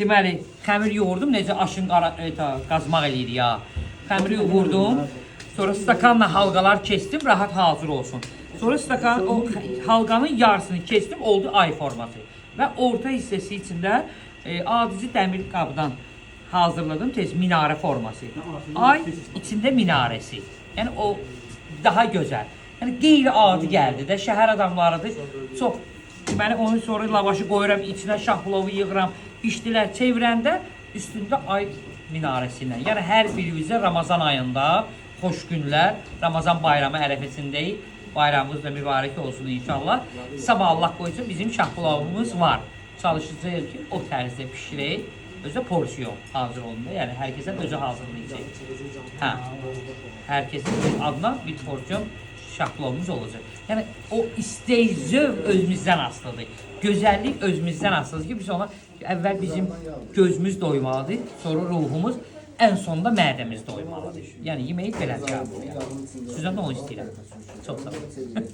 deməli, xəmir yoğurdum, necə aşın qazmaq eləyir ya. Xəmiri yoğurdum, sonra stakanla halqalar kesdim, rahat hazır olsun. Sonra stakan, o halqanın yarısını kesdim, oldu ay forması. Və orta hissəsi içində adici dəmir qabdan hazırladım, minarə forması. Ay içində minarəsi. Yəni o daha gözəl. Yəni qeyri-adi gəldi də, şəhər adamlarıdır. Çox, deməli onun sonra lavaşı qoyuram, içinə şahplovu yığıram, bişdilər, çevirəndə üstündə ay minarəsi ilə. Yəni hər birimizə Ramazan ayında xoş günlər, Ramazan bayramı ərəfəsindəyik. Bayramımız da mübarək olsun inşallah. Sabah Allah qoysa bizim şahplovumuz var. Çalışacağıq ki, o tərzdə pişirək. Özü porsiyon hazır olmalı. Yəni hər kəsə özü hazırlayacaq. Hə. Hər kəsin adına bir porsiyon şahplovumuz olacaq. Yəni o istək, zövq özümüzdən asılıdır. Gözəllik özümüzdən asılıdır ki, biz ona əvvəl bizim gözümüz doymalıdır, sonra ruhumuz, ən sonunda mədəmiz doymalıdır. Yəni yeməyi belə qəbul edir. Sizdən də onu istəyirəm. Çox sağ olun.